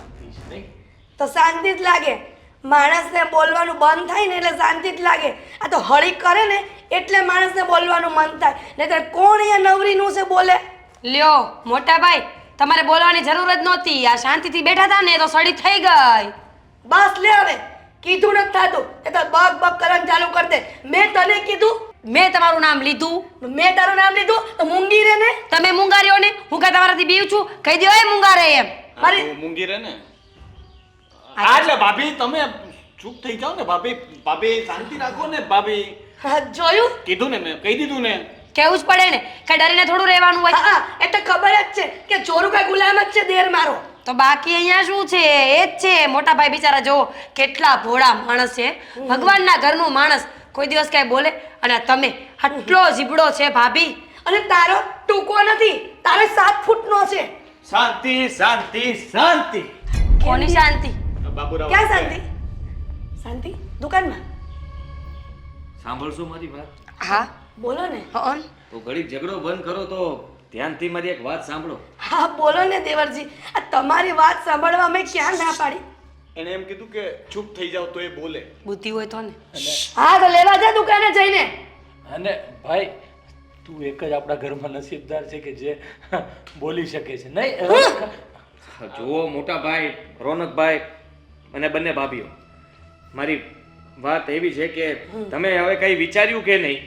શાંતિ છે નહીં? તો શાંતિ જ લાગે. માણસને બોલવાનું બંધ થાય ને એટલે શાંતિ જ લાગે. આ તો હળી કરે ને એટલે માણસને બોલવાનું મન થાય. નહીંતર કોણ અહીંયા નવરીનું છે બોલે? લ્યો મોટા ભાઈ, તમારે બોલવાની જરૂર જ નહોતી. આ શાંતિથી બેઠા હતા ને તો સડી થઈ ગઈ. બસ લે હવે, કીધું નથી થાતું એ તો બગ બગ કરવાનું ચાલુ કરી દે. મેં તને કીધું, મેં તમારું નામ લીધું, મેં તારું નામ લીધું તો મૂંગી રે ને. તમે મૂંગાર્યો ને, હું કાંઈ તમારાથી બીવ છું? કહી દો એ મૂંગારે એમ. મારી તું મૂંગી રહે ને. હા, એટલે ભાભી તમે ચૂપ થઈ જાઓ ને. ભાભી શાંતિ રાખો ને ભાભી. હા, જોયું? કીધું ને, મેં કહી દીધું ને. કેવું જ પડે ને, કે ડરીને થોડું રહેવાનું હોય. હા, એ તો ખબર જ છે કે ચોરું કઈ ગુલામ જ છે દેર મારો. તો બાકી અહીંયા શું છે? એ જ છે. મોટા ભાઈ બિચારા જો કેટલા ભોળા માણસ છે, ભગવાનના ઘરનું માણસ, કોઈ દિવસ કાંઈ બોલે. અને તમે આટલો જીબડો છે ભાભી. અને તારો ટૂંકો નથી, તારો 7 ફૂટનો છે. શાંતિ શાંતિ શાંતિ. કોની શાંતિ? બાબુરાવ ક્યાં શાંતિ? શાંતિ દુકાનમાં. સાંભળશો મારી વાત? હા બોલો ને. હં? તો ઘડીક ઝઘડો બંધ કરો તો ધ્યાનથી મારી એક વાત સાંભળો. હા બોલો ને દેવરજી. આ તમારી વાત સાંભળવા મેં ક્યાં ના પાડી? એને એમ કીધું કે ચૂપ થઈ જાવ તો એ બોલે. બુદ્ધિ હોય તો ને. હા તો લેવા જા દુકાને જઈને. અને ભાઈ તું એક જ આપણા ઘરમાં નસીબદાર છે કે જે બોલી શકે છે નહીં? જુઓ મોટા ભાઈ રોનકભાઈ અને બંને ભાભીઓ, મારી વાત એવી છે કે તમે હવે કઈ વિચાર્યું કે નહીં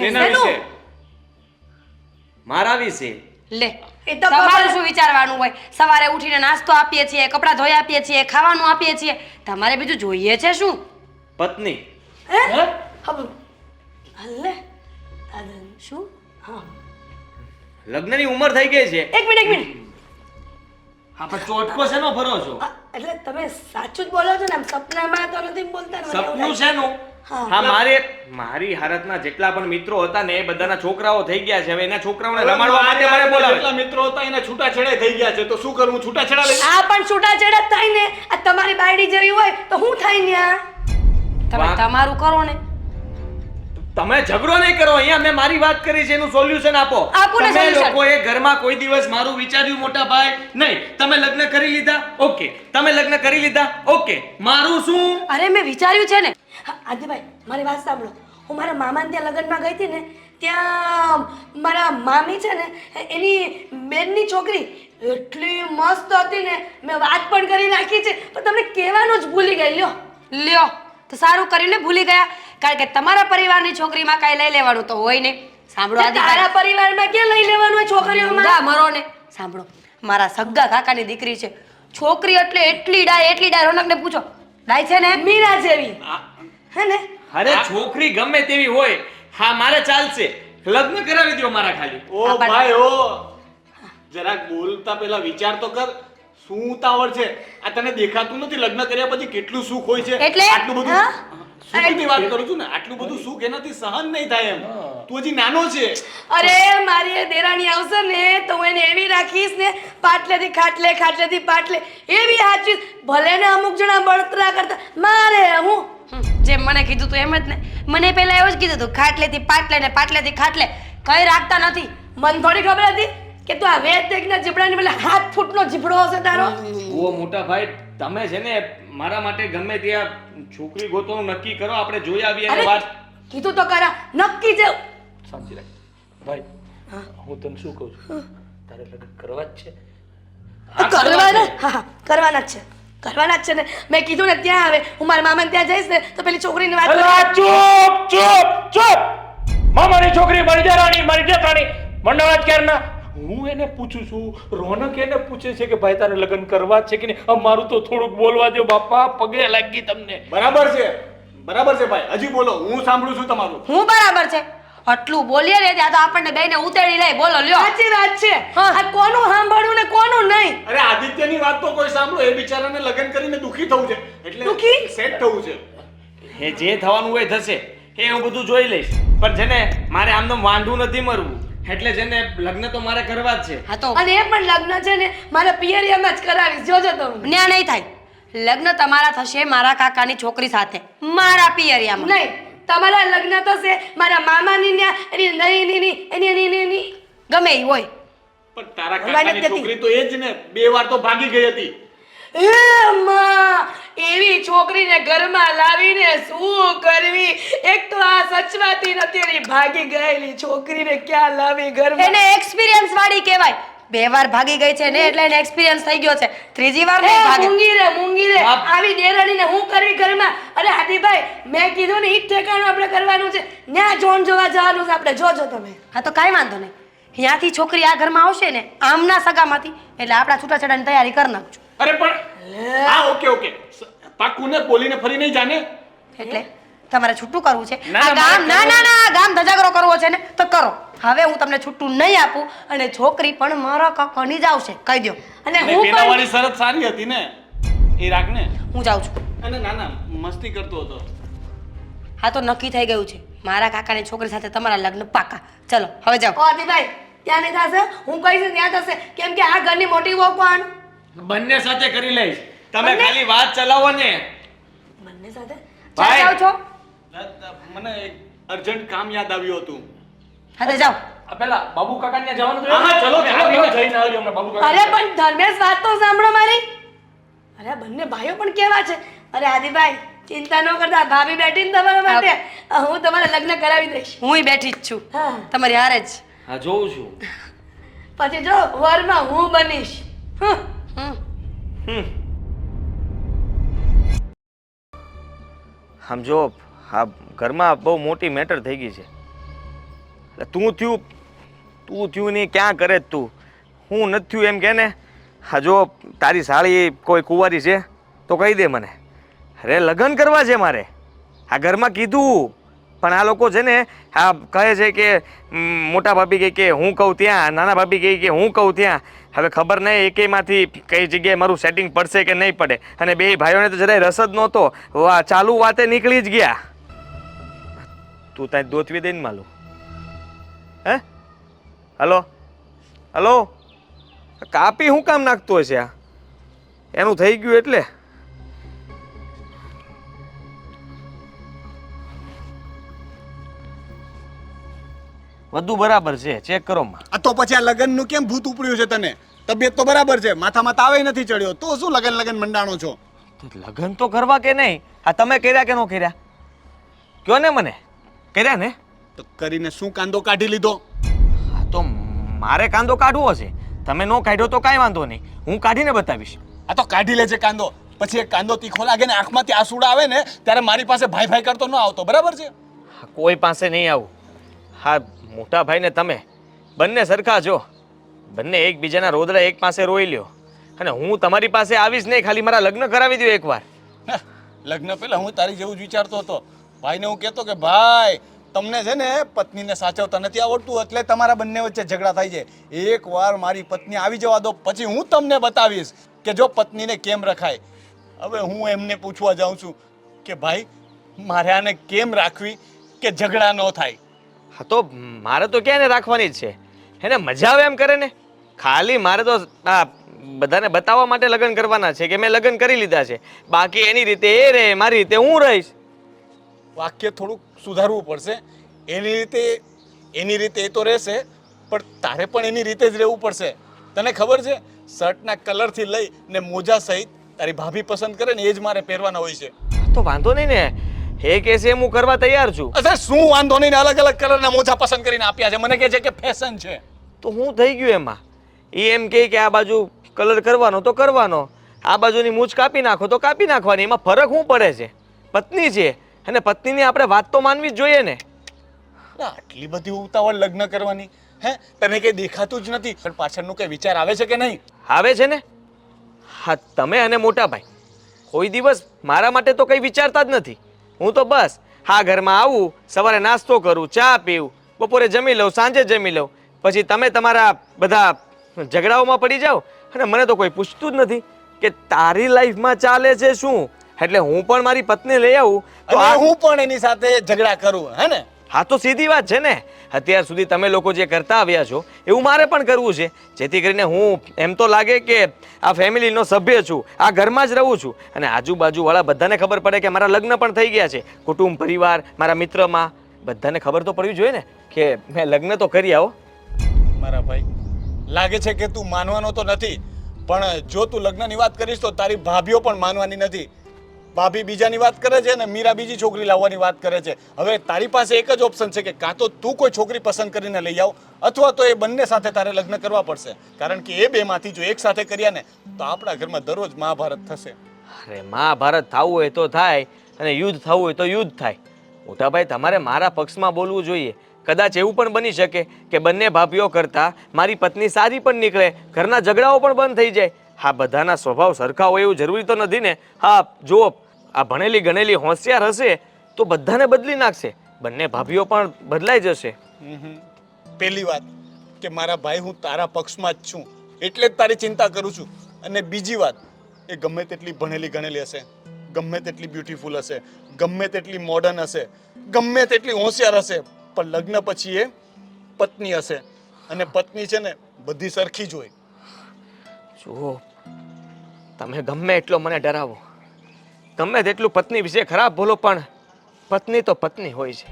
તેના વિશે મારા વિશે? લે એ તો તમારું ખબર. શું વિચારવાનું હોય? સવારે ઉઠીને નાસ્તો આપીએ છીએ, કપડાં ધોઈ આપીએ છીએ, ખાવાનું આપીએ છીએ. તમારે બીજું જોઈએ છે શું? પત્ની. હે? હે? હવે હલ્લે દાદા શું? હા લગ્નની ઉંમર થઈ ગઈ છે. એક મિનિટ. હા પણ ચોટકો શેનો ભરો છો? આ, એટલે તમે સાચું જ બોલો છો ને? આમ સપનામાં તો નથી બોલતા ને? મને એવું સપનું લાગે. શેનું? હા. હા, મારી હાલતના જેટલા પણ મિત્રો હતા ને એ બધાના છોકરાઓ થઈ ગયા છે. હવે એના છોકરાઓને રમાડવા માટે મને બોલાવે. જેટલા મિત્રો હતા એના છૂટાછેડા થઈ ગયા છે, તો શું કરું? છૂટાછેડા લઈ. આ પણ છૂટાછેડા જ થાય ને. આ તમારી બાયડી જેવી હોય તો હું થાય ને? આ તમે વાહ. તમારું કરો ને. તમે ઝઘડો નહીં કરો. અહીંયા મેં મારી વાત કરી છે, એનું સોલ્યુશન આપો. આપો ને તમે solution. લોકોએ ઘરમાં કોઈ દિવસ મારું વિચાર્યું મોટા ભાઈ? નહીં. તમે લગ્ન કરી લીધા, ઓકે. તમે લગ્ન કરી લીધા, ઓકે. મારું શું? અરે મેં વિચાર્યું છે ને. હા, આદિભાઈ મારી વાત સાંભળો. હું મારા મામાને ત્યાં લગ્નમાં ગઈ હતી ને, ત્યાં મારા મામી છે ને એની બેનની છોકરી એટલી મસ્ત હતી ને, મેં વાત પણ કરી નાખી છે પણ તમને કહેવાનું જ ભૂલી ગઈ. લ્યો લ્યો તો સારું કર્યું ને, ભૂલી ગયા. કારણ કે તમારા પરિવારની છોકરીમાં કાંઈ લઈ લેવાનું તો હોય ને. સાંભળો તે તારા પરિવારમાં ક્યાં લઈ લેવાનું હોય છોકરીઓમાં? ગા મરો ને. સાંભળો, મારા સગ્ગા કાકાની દીકરી છે. છોકરી એટલે એટલી ડાય રોનકને પૂછો. ડાય છે ને? મીરા જેવી હે ને? અરે છોકરી ગમે તેવી હોય, હા મારે ચાલશે. લગ્ન કરાવી દો મારા ખાલી. ઓ ભાઈ ઓ, જરાક બોલતા પહેલા વિચાર તો કર. શું ઉતાવળ છે? આ તને દેખાતું નથી લગ્ન કર્યા પછી કેટલું સુખ હોય છે? એટલે? આટલું બધું હા? સુખની વાત કરું છું ને. આટલું બધું સુખ એનાથી સહન નહીં થાય એમ. તું હજી નાનો છે. અરે મારી એ દેરાણી આવશે ને તો હું એને એવી રાખીશ ને, પાટલેથી ખાટલે ખાટલેથી પાટલે એવી હાચવીશ. ભલે ને અમુક જણા બળતરા કરતા, મારે હું જેમ મને કીધું તું એમ જ ને. મને પહેલા એવું જ કીધું તું, ખાટલેથી પાટલે ને પાટલેથી ખાટલે કઈ રાખતા નથી. મને થોડી ખબર હતી કે તું આ વેદ દેખના જીબડાની બદલે 7 ફૂટનો જીબડો હશે તારો. ઓ મોટા ભાઈ, તમે છે ને મારા માટે ગમે ત્યાં છોકરી ગોતવાનું નક્કી કરો. આપણે જોઈ આવીએ અને અરે, વાત. કીધું તો ખરા, નક્કી છે. શાંતિ રાખ ભાઈ. હું તને શું કહું છું, તારે લગ્ન કરવા જ છે? કરવાના? હા હા, કરવાના જ છે. કરવાના જ છે ને. મેં કીધું ને ત્યાં આવે, હું મારા મામાને ત્યાં જઈશ ને તો પેલી છોકરીની વાત અલા, ચૂપ ચૂપ ચૂપ. મામાની છોકરી મારી દેરાણી, મારી જેઠાણી મંડળાજ ક્યારના. હું એને પૂછું છું, રોનક એને પૂછે છે કે ભાઈ તારે લગ્ન કરવા જ છે કે નહીં? મારું તો થોડુંક બોલવા દો બાપા, પગે લાગી તમને. બરાબર છે, બરાબર છે ભાઈ. હજી બોલો, હું સાંભળું છું તમારું. હું બરાબર છે. આટલું બોલીએ ને ત્યાં તો આપણને બેને ઉતેડી લઈ. બોલો લ્યો. સાચી વાત છે. હા. આ કોનું સાંભળવું ને કોનું નહીં? અરે આદિત્યની વાત તો કોઈ સાંભળો. એ બિચારાને લગ્ન કરીને દુખી થવું છે, એટલે દુઃખી? સેટ થવું છે. એ જે થવાનું હોય થશે, એ હું બધું જોઈ લઈશ. પણ છે ને મારે આમનું વાંઢું નથી મરવું. એટલે છે ને લગ્ન તો મારે કરવા જ છે. હા તો અને એ પણ લગ્ન છે ને મારા પિયરિયામાં જ કરાવીશ, જોજો તમે. ન્યા નહીં થાય. લગ્ન તમારા થશે મારા કાકાની છોકરી સાથે, મારા પિયરિયામાં. નહીં, તમારા લગ્ન થશે મારા મામાની ન્યા, એની એની ગમે એ હોય. પણ તારા બોલવાની કાકાની જ નથી. છોકરી તો એ જ ને, 2 વાર તો ભાગી ગઈ હતી. એ માં એવી છોકરીને ઘરમાં લાવીને શું કરવી? એક તો આ સચવાતી નથી એની ભાગી ગયેલી છોકરીને ક્યાં લાવી ઘરમાં? એને એક્સપિરિયન્સ વાળી કહેવાય. 2 વાર ભાગી ગઈ છે ને એટલે એને એક્સપિરિયન્સ થઈ ગયો છે. ત્રીજી વાર નહીં ભાગે. મૂંગી રે આવી દેરાણીને હું કરવી ઘરમાં? અરે હાથીભાઈ મેં કીધું ને ઈ જ ઠેકાણું આપણે કરવાનું છે. ન્યા જોન જોવા જવાનું છે આપણે. જોજો તમે. હા તો કાંઈ વાંધો નહીં. ત્યાંથી છોકરી આ ઘરમાં આવશે ને આમના સગામાંથી એટલે આપણા છૂટાછેડાની તૈયારી કરી નાખજો. અરે પણ હા ઓકે પાક્કું ને બોલીને ફરી નહીં જાને. એટલે તમારે છૂટું કરવું છે? ના, આ ગામ ના ગામ ધજાગરો કરવો છે ને તો કરો. હવે હું તમને છૂટું નહીં આપું અને છોકરી પણ મારા કાકાની જ આવશે કહી દો. અને અને હું પેલા પણ વાળી શરત સારી હતી ને એ રાખ ને. હું જાઉં છું. અને ના મસ્તી કરતો હતો. હા તો નક્કી થઈ ગયું છે મારા કાકાની છોકરી સાથે તમારા લગ્ન પાકા. ચલો હવે જાઓ. ઓ હાથીભાઈ ત્યાં નહીં થશે. હું કહીશ ત્યાં થશે. કેમ કે આ ઘરની મોટી વહુ કોણ? બંને સાથે કરી લઈશ. તમે ખાલી વાત ચલાવો ને. બંને સાથે ચાલ જાઓ છો? મને એક અર્જન્ટ કામ યાદ આવ્યું હતું. હા તો જાઓ. આ પેલા બાબુ કાકા ને જવાનું છે. હા, ચલો, જઈને આવજો હમણાં બાબુ કાકા. અરે પણ ધર્મેશ વાત તો સાંભળો મારી. અરે આ બંને ભાઈઓ પણ કેવા છે? અરે હાથીભાઈ ચિંતા ન કરતા. ભાભી બેઠી ને તમારા માટે. હું તમારા લગ્ન કરાવી દઈશ. હુંય બેઠી જ છું હા તમારી હારે જ. હા જોઉં છું. પછી જો વરમાં હું બનીશ. હમ. સમજો હા ઘરમાં બહુ મોટી મેટર થઈ ગઈ છે. એટલે તું થયું નહીં ક્યાં કરે જ તું? હું નથી થયું એમ કે ને. હા જો તારી સાળી કોઈ કુંવારી છે તો કહી દે મને. અરે લગ્ન કરવા છે મારે. આ ઘરમાં કીધું પણ આ લોકો છે ને આ કહે છે કે મોટા ભાભી કહે કે હું કહું ત્યાં, નાના ભાભી કહે કે હું કહું ત્યાં. હવે ખબર નહીં એકેયમાંથી કઈ જગ્યાએ મારું સેટિંગ પડશે કે નહીં પડે. અને બે ભાઈઓને તો જરાય રસ જ નહોતો. વાહ ચાલુ વાતે નીકળી જ ગયા. તું ત્યાં દોતવી દઈને માલું હે? હલો કાપી શું કામ નાખતો હશે? આ એનું થઈ ગયું એટલે બધું બરાબર છે. ચેક કરો માં. આ તો પછી આ લગનનું કેમ ભૂત ઉપડ્યું છે તને? તબિયત તો બરાબર છે, માથામાં તાવે નથી ચડ્યો, તો શું લગન મંડાણો છો? લગ્ન તો કરવા કે નહીં? આ તમે કર્યા કે ન કર્યા? કયો ને મને. કર્યા ને? તો કરીને શું કાંદો કાઢી લીધો? હા તો મારે કાંદો કાઢવો છે. તમે નો કાઢ્યો તો કાંઈ વાંધો નહીં, હું કાઢીને બતાવીશ. આ તો કાઢી લેજે કાંદો. પછી એક કાંદો તીખો લાગે ને આંખમાંથી આંસુડા આવે ને ત્યારે મારી પાસે ભાઈ કરતો ન આવતો, બરાબર છે? કોઈ પાસે નહીં આવું. હા મોટા ભાઈ ને તમે બંને સરખા છો. બંને એકબીજાના રોદડા એક પાસે રોઈ લ્યો. અને હું તમારી પાસે આવીશ નહીં, ખાલી મારા લગ્ન કરાવી દો એકવાર. લગ્ન પહેલા હું તારી જેવું જ વિચારતો હતો. ભાઈને હું કહેતો કે ભાઈ તમને છે ને પત્નીને સાચવતા નથી આવડતું એટલે તમારા બંને વચ્ચે ઝઘડા થાય છે. એકવાર મારી પત્ની આવી જવા દો પછી હું તમને બતાવીશ કે જો પત્નીને કેમ રખાય. હવે હું એમને પૂછવા જાઉં છું કે ભાઈ મારે આને કેમ રાખવી કે ઝઘડા ન થાય? હા તો મારે તો ક્યાં ને રાખવાની જ છે. એને મજા આવે એમ કરે ને. ખાલી મારે તો આ બધાને બતાવવા માટે લગ્ન કરવાના છે કે મેં લગ્ન કરી લીધા છે. બાકી એની રીતે એ રહે, મારી રીતે હું રહીશ. વાક્ય થોડુંક સુધારવું પડશે. એની રીતે એ તો રહેશે પણ તારે પણ એની રીતે જ રહેવું પડશે. તને ખબર છે શર્ટના કલરથી લઈ ને મોજા સહિત તારી ભાભી પસંદ કરે ને એ જ મારે પહેરવાના હોય છે. તો વાંધો નહીં ને, એ કે છે હું કરવા તૈયાર છું. અચ્છા શું વાંધો નહીં ને અલગ અલગ કલરના મોજા પસંદ કરીને આપ્યા છે. મને કહે છે કે ફેશન છે. તો હું થઈ ગયું એમાં. એ એમ કહે કે આ બાજુ કલર કરવાનો તો કરવાનો, આ બાજુની મૂછ કાપી નાખો તો કાપી નાખવાની. એમાં ફરક શું પડે છે? પત્ની છે અને પત્નીની આપણે વાત તો માનવી જ જોઈએ ને. આટલી બધી ઉતાવળ લગ્ન કરવાની હે? તને કઈ દેખાતું જ નથી પણ પાછળનું કઈ વિચાર આવે છે કે નહીં? આવે છે ને. હા તમે અને મોટા ભાઈ કોઈ દિવસ મારા માટે તો કંઈ વિચારતા જ નથી. હું તો બસ હા ઘરમાં આવું, સવારે નાસ્તો કરું, ચા પીવું, બપોરે જમી લઉં, સાંજે જમી લઉં, પછી તમે તમારા બધા ઝઘડાઓમાં પડી જાઓ અને મને તો કોઈ પૂછતું જ નથી કે તારી લાઈફમાં ચાલે છે શું. એટલે હું પણ મારી પત્ની લઈ આવું તો અને હું પણ એની સાથે ઝઘડા કરું હે ને? હા તો સીધી વાત છે ને. અત્યાર સુધી તમે લોકો જે કરતા આવ્યા છો એવું મારે પણ કરવું છે, જેથી કરીને હું એમ તો લાગે કે આ ફેમિલીનો સભ્ય છું, આ ઘરમાં જ રહું છું અને આજુબાજુવાળા બધાને ખબર પડે કે મારા લગ્ન પણ થઈ ગયા છે. કુટુંબ પરિવાર મારા મિત્રમાં બધાને ખબર તો પડવી જોઈએ ને કે મેં લગ્ન તો કરી આવો. મારા ભાઈ લાગે છે કે તું માનવાનો તો નથી પણ જો તું લગ્નની વાત કરીશ તો તારી ભાભીઓ પણ માનવાની નથી. ભાભી બીજાની વાત કરે છે ને મીરા બીજી છોકરી લાવવાની વાત કરે છે. હવે તારી પાસે એક જ ઓપ્શન છે કે કાં તો તું કોઈ છોકરી પસંદ કરીને લઈ આવ, અથવા તો એ બંને સાથે તારે લગ્ન કરવા પડશે. કારણ કે એ બેમાંથી જો એક સાથે કર્યા ને તો આપણા ઘરમાં દરરોજ મહાભારત થશે. અરે મહાભારત થવું હોય તો થાય અને યુદ્ધ થવું હોય તો યુદ્ધ થાય. મોટાભાઈ તમારે મારા પક્ષમાં બોલવું જોઈએ. કદાચ એવું પણ બની શકે કે બંને ભાભીઓ કરતાં મારી પત્ની સારી પણ નીકળે, ઘરના ઝઘડાઓ પણ બંધ થઈ જાય. હા, બધાના સ્વભાવ સરખા હોય એવું જરૂરી તો નથી ને. હા, જો આ ભણેલી ગણેલી હોશિયાર હશે તો બધાને બદલી નાખશે, બંને ભાભીઓ પણ બદલાઈ જશે. પહેલી વાત કે મારા ભાઈ હું તારા પક્ષમાં જ છું એટલે જ તારી ચિંતા કરું છું. અને બીજી વાત, એ ગમે તેટલી ભણેલી ગણેલી હશે, ગમે તેટલી બ્યુટીફુલ હશે, ગમે તેટલી મોડર્ન હશે, ગમે તેટલી હોશિયાર હશે, પણ લગ્ન પછી એ પત્ની હશે. અને પત્ની છે ને બધી સરખી જ હોય. જુઓ, તમે ગમે એટલો મને ડરાવો, ગમે તેટલું પત્ની વિશે ખરાબ બોલો, પણ પત્ની તો પત્ની હોય છે.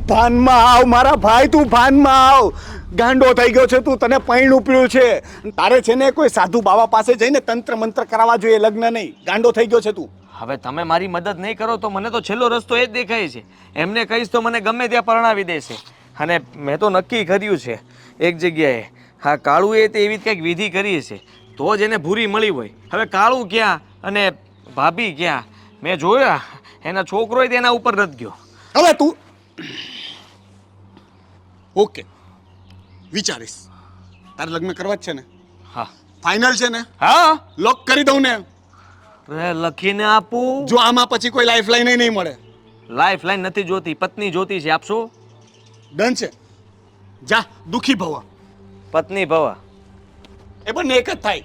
ભાનમાં આવ મારા ભાઈ, તું ભાનમાં આવ. ગાંડો થઈ ગયો છે તું, તને પૈણું પીળ્યું છે. તારે છે ને કોઈ સાધુ બાબા પાસે જઈને તંત્ર મંત્ર કરાવવા જોઈએ, લગ્ન નહીં. ગાંડો થઈ ગયો છે તું. હવે તમે મારી મદદ નહીં કરો તો મને તો છેલ્લો રસ્તો એ જ દેખાય છે. એમને કહીશ તો મને ગમે ત્યાં પરણાવી દેશે. અને મેં તો નક્કી કર્યું છે એક જગ્યાએ, હા કાળુએ તે એવી કંઈક વિધિ કરી છે તો જ એને ભૂરી મળી હોય. હવે કાળું ક્યાં અને ભાભી ક્યાં, મેં જોયા એના છોકરો તેના ઉપર નથી ગયો. હવે તું ઓકે વિચારીશ. તારે લગ્ન કરવા જ છે ને? હા ફાઇનલ છે ને? હા, લોક કરી દઉં ને? લખીને આપું. જો આમાં પછી કોઈ લાઈફ લાઈન નહીં મળે. લાઈફ લાઈન નથી જોતી, પત્ની જોતી છે. આપશો? ડન છે. જા દુખી ભવા. પત્ની ભવા એ બંને એક જ થાય.